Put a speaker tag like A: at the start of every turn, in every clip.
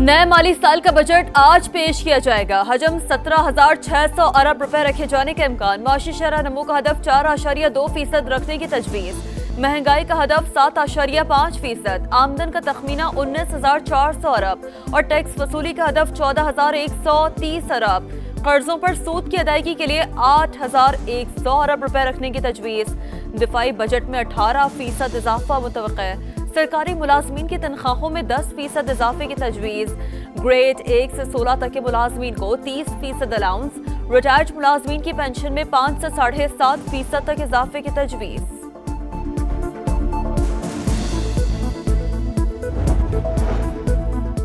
A: नए माली साल का बजट आज पेश किया जाएगा। हजम 17,600 अरब रुपए रखे जाने का इम्कान। माशी शरह नमू का हदफ 4.2% रखने की तजवीज। महंगाई का हदफ 7.5%। आमदन का तखमीना 19,400 अरब और टैक्स वसूली का हदफ 14,130 अरब। कर्जों पर सूद की अदायगी के लिए 8,100 अरब रुपए रखने की तजवीज। दिफाई बजट में 18% इजाफा मुतवक्का है। सरकारी मुलाजमीन की तनख्वाहों में 10% इजाफे की तजवीज़। ग्रेड 1 से 16 तक के मुलाजमीन को 30% अलाउंस। रिटायर्ड मुलाजमीन की पेंशन में 5 से 7.5% तक इजाफे की तजवीज़।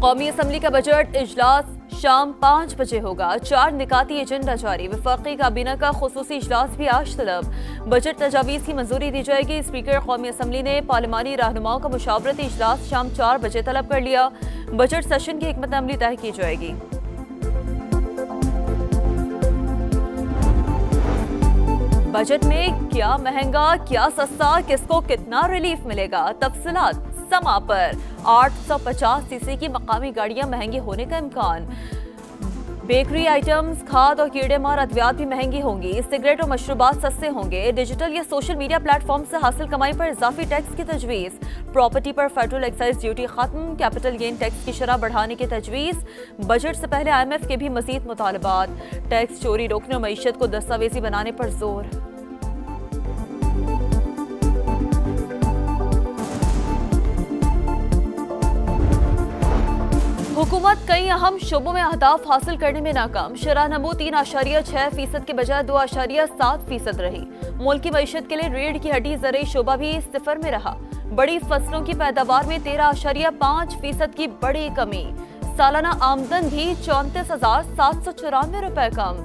A: कौमी असम्बली का बजट इजलास शाम 5 बजे होगा। 4 निकाती एजेंडा जारी। वफाकी काबीना का खुसूसी इजलास भी आज तलब। बजट तजावीज़ की मंजूरी दी जाएगी। स्पीकर कौमी असम्बली ने पार्लिमानी रहनुमाओं का मुशावरती इजलास शाम 4 बजे तलब कर लिया। बजट सेशन की हिकमत अमली तय की जाएगी। बजट में क्या महंगा क्या सस्ता, किसको कितना रिलीफ मिलेगा, तफसीलात समा पर। 850 की मकामी गाड़ियां महंगी होने का इम्कान। बेकरी आइटम्स, खाद और कीड़े मार अद्वियात भी महंगी होंगी। सिगरेट और मशरूबात सस्ते होंगे। डिजिटल या सोशल मीडिया प्लेटफॉर्म से हासिल कमाई पर इजाफी टैक्स की तजवीज़। प्रॉपर्टी पर फेडरल एक्साइज ड्यूटी खत्म। कैपिटल गेन टैक्स की शरह बढ़ाने की तजवीज़। बजट से पहले IMF के भी मजीद मुतालबात। टैक्स चोरी रोकने और मईशत को दस्तावेजी बनाने पर जोर। हुकूमत कई अहम शोबों में अहदाफ हासिल करने में नाकाम। शरह नमू 3.6% के बजाय 2.7% रही। मुल्क की मईशत के लिए रीढ़ की हड्डी ज़रूरी शोबा भी सिफर में रहा। बड़ी फसलों की पैदावार में 13.5% की बड़ी कमी। सालाना आमदन भी 34,794 रुपए कम।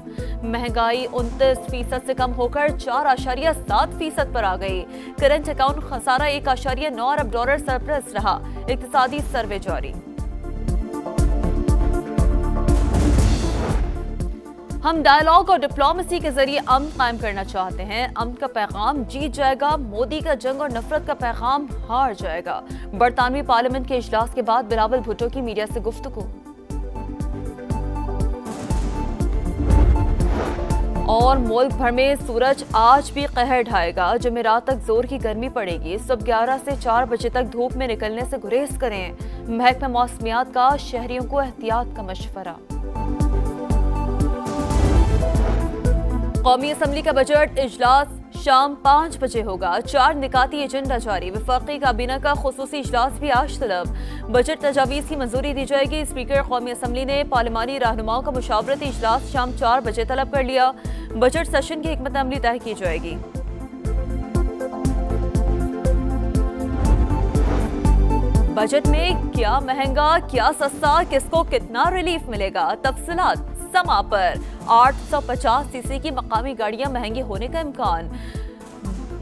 A: महंगाई 29% से कम होकर 4.7% पर आ गई। करंट अकाउंट खसारा 1.9 अरब डॉलर सरप्लस रहा। इक्तिसादी सर्वे जारी। हम डायलॉग और डिप्लोमेसी के जरिए अमन कायम करना चाहते हैं। अमन का पैगाम जीत जाएगा। मोदी का जंग और नफरत का पैगाम हार जाएगा। बरतानवी पार्लियामेंट के इजलास के बाद बिलावल भुट्टो की मीडिया से गुफ्तगू। और मुल्क भर में सूरज आज भी कहर ढाएगा। जुमेरात तक जोर की गर्मी पड़ेगी। सुबह 11 से 4 बजे तक धूप में निकलने से गुरेज करें। महकमा मौसमियात का शहरियों को एहतियात का मशवरा। कौमी असम्बली का बजट इजलास शाम 5 बजे होगा। 4 निकाती एजेंडा जारी। वफाकी काबीना का खुसूसी इजलास भी आज तलब। बजट तजावीज़ की मंजूरी दी जाएगी। स्पीकर कौमी असम्बली ने पार्लिमानी रहनुमाओं का मुशावरती इजलास शाम 4 बजे तलब कर लिया। बजट सेशन की हिकमत अमली तय की जाएगी। बजट में क्या महंगा क्या सस्ता, किसको कितना रिलीफ मिलेगा, तफसीलात समा पर। 850 की मकामी गाड़ियां महंगी होने का इम्कान।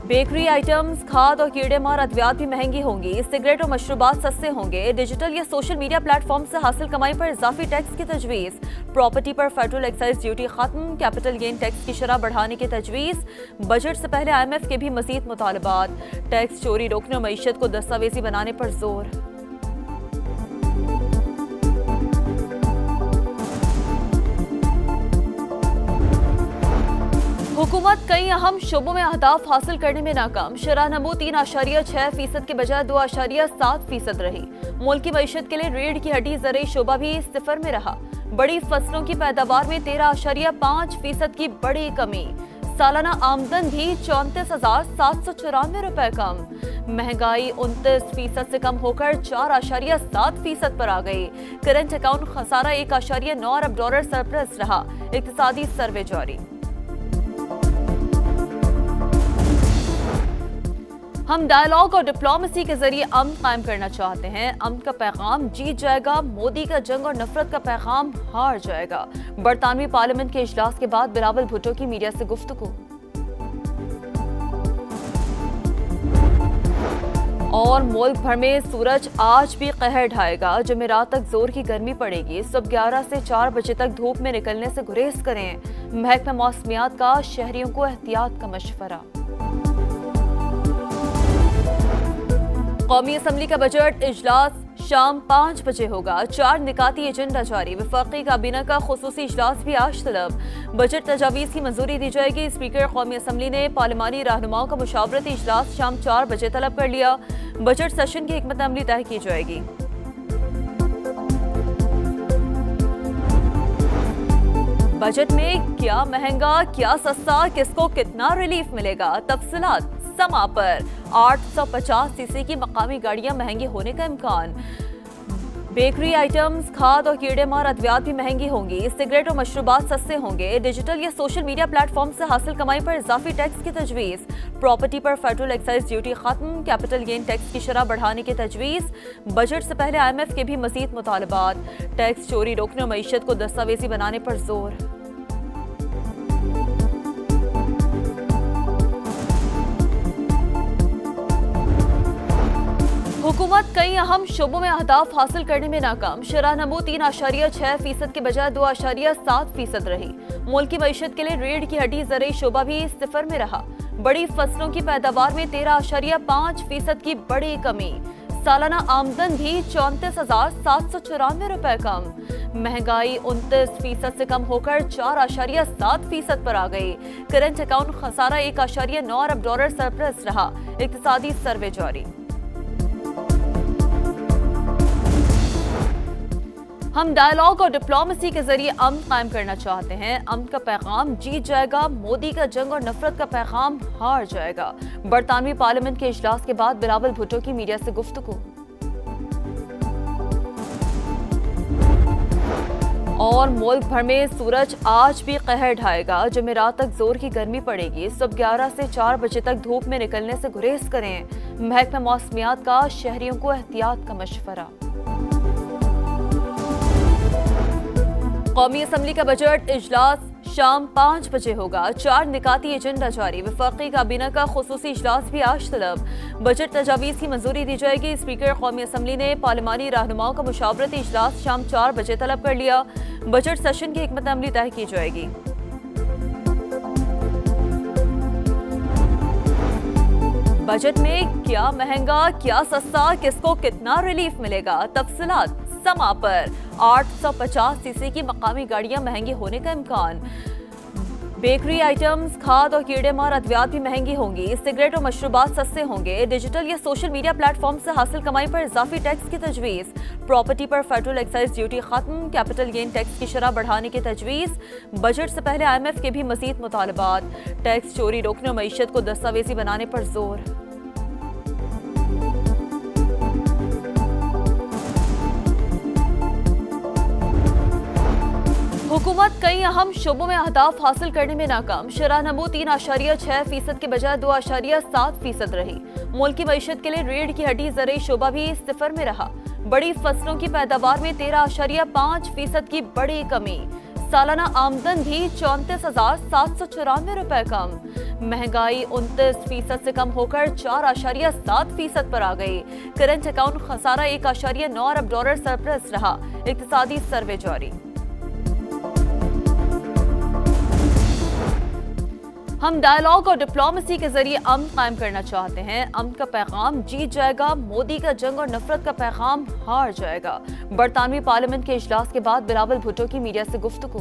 A: बेकरी आइटम्स, खाद और कीड़े मार अद्वियात भी महंगी होंगी। सिगरेट और मशरूबात सस्ते होंगे। डिजिटल या सोशल मीडिया प्लेटफॉर्म से हासिल कमाई पर इजाफी टैक्स की तजवीज़। प्रॉपर्टी पर फेडरल एक्साइज ड्यूटी खत्म। कैपिटल गेन टैक्स की शरह बढ़ाने की तजवीज़। बजट से पहले IMF के भी मजीद मुतालबात। टैक्स चोरी रोकने और मईशत को दस्तावेजी बनाने पर जोर। हुकूमत कई अहम शोबों में अहदाफ हासिल करने में नाकाम। शरह नमू 3.6% के बजाय 2.7% रही। मुल्क की मईशत के लिए रीढ़ की हड्डी ज़रूरी शोबा भी सिफर में रहा। बड़ी फसलों की पैदावार में 13.5% की बड़ी कमी। सालाना आमदन भी 34,794 रुपए कम। महंगाई 29% से कम होकर 4.7% पर आ गई। करंट अकाउंट खसारा 1.9 अरब डॉलर सरप्लस रहा। इक्तिसादी सर्वे जारी। हम डायलॉग और डिप्लोमेसी के जरिए अमन कायम करना चाहते हैं। अमन का पैगाम जीत जाएगा। मोदी का जंग और नफरत का पैगाम हार जाएगा। बरतानवी पार्लियामेंट के इजलास के बाद बिलावल भुट्टो की मीडिया से गुफ्तगू। और मुल्क भर में सूरज आज भी कहर ढाएगा। जुमेरात तक जोर की गर्मी पड़ेगी। सुबह 11 से 4 बजे तक धूप में निकलने से गुरेज करें। महकमा मौसमियात का शहरियों को एहतियात का मशवरा। कौमी असम्बली का बजट इजलास शाम 5 बजे होगा। 4 निकाती एजेंडा जारी। वफाकी काबीना का खुसूसी इजलास भी आज तलब। बजट तजावीज़ की मंजूरी दी जाएगी। स्पीकर कौमी असम्बली ने पार्लिमानी रहनुमाओं का मुशावरती इजलास शाम 4 बजे तलब कर लिया। बजट सेशन की हिकमत अमली तय की जाएगी। बजट में क्या महंगा क्या सस्ता, किसको कितना रिलीफ मिलेगा, तफसीलात समा पर। 850 सीसी की मकामी गाड़ियां महंगी होने का इम्कान। बेकरी आइटम्स, खाद और कीड़े मार अद्वियात भी महंगी होंगी। सिगरेट और मशरूबात सस्ते होंगे। डिजिटल या सोशल मीडिया प्लेटफॉर्म से हासिल कमाई पर इजाफी टैक्स की तजवीज़। प्रॉपर्टी पर फेडरल एक्साइज ड्यूटी खत्म। कैपिटल गेन टैक्स की शरह बढ़ाने की तजवीज़। बजट से पहले IMF के भी मजीद मुतालबात। टैक्स चोरी रोकने और मईशत को दस्तावेजी बनाने पर जोर। हुकूमत कई अहम शोबों में अहदाफ हासिल करने में नाकाम। शरह नमू 3.6% के बजाय 2.7% रही। मुल्क की मईशत के लिए रीढ़ की हड्डी ज़रूरी शोबा भी सिफर में रहा। बड़ी फसलों की पैदावार में 13.5% की बड़ी कमी। सालाना आमदन भी 34,794 रुपए कम। महंगाई 29% से कम होकर 4.7% पर आ गई। करंट अकाउंट खसारा 1.9 अरब डॉलर सरप्लस रहा। इक्तिसादी सर्वे जारी। हम डायलॉग और डिप्लोमेसी के जरिए अमन कायम करना चाहते हैं। अमन का पैगाम जीत जाएगा। मोदी का जंग और नफरत का पैगाम हार जाएगा। बरतानवी पार्लियामेंट के इजलास के बाद बिलावल भुट्टो की मीडिया से गुफ्तगू। और मुल्क भर में सूरज आज भी कहर ढाएगा। जुमेरात तक जोर की गर्मी पड़ेगी। सुबह 11 से 4 बजे तक धूप में निकलने से गुरेज करें। महकमा मौसमियात का शहरियों को एहतियात का मशवरा। कौमी असम्बली का बजट इजलास शाम 5 बजे होगा। 4 निकाती एजेंडा जारी। वफाकी काबीना का खुसूसी इजलास भी आज तलब। बजट तजावीज़ की मंजूरी दी जाएगी। स्पीकर कौमी असम्बली ने पार्लिमानी रहनुमाओं का मुशावरती इजलास शाम 4 बजे तलब कर लिया। बजट सेशन की हिकमत अमली तय की जाएगी। बजट में क्या महंगा क्या सस्ता, किसको कितना रिलीफ मिलेगा, तफसीलात समा पर। 850 सीसी की मकामी गाड़ियां महंगी होने का इम्कान। बेकरी आइटम्स, खाद और कीड़े मार अद्वियात भी महंगी होंगी। सिगरेट और मशरूबात सस्ते होंगे। डिजिटल या सोशल मीडिया प्लेटफॉर्म से हासिल कमाई पर इजाफी टैक्स की तजवीज़। प्रॉपर्टी पर फेडरल एक्साइज ड्यूटी खत्म। कैपिटल गेन टैक्स की शरह बढ़ाने की तजवीज़। बजट से पहले IMF के भी मजीद मुतालबात। टैक्स चोरी रोकने और मईशत को दस्तावेजी बनाने पर जोर। हुकूमत कई अहम शोबों में अहदाफ हासिल करने में नाकाम। शरह नमू 3.6% के बजाय 2.7% रही। मुल्क की मईशत के लिए रीढ़ की हड्डी ज़रूरी शोबा भी सिफर में रहा। बड़ी फसलों की पैदावार में 13.5% की बड़ी कमी। सालाना आमदन भी 34,794 रुपए कम। महंगाई 29% से कम होकर 4.7% पर आ गई। करंट अकाउंट खसारा 1.9 अरब डॉलर सरप्लस रहा। इक्तिसादी सर्वे जारी। हम डायलॉग और डिप्लोमेसी के जरिए अमन कायम करना चाहते हैं। अमन का पैगाम जीत जाएगा। मोदी का जंग और नफरत का पैगाम हार जाएगा। बरतानवी पार्लियामेंट के इजलास के बाद बिलावल भुट्टो की मीडिया से गुफ्तगू।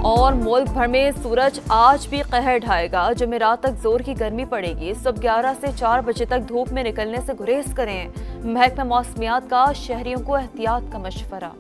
A: और मुल्क भर में सूरज आज भी कहर ढाएगा। जुमेरात तक जोर की गर्मी पड़ेगी। सुबह 11 से 4 बजे तक धूप में निकलने से गुरेज करें। महकमा मौसमियात का शहरियों को एहतियात का मशवरा।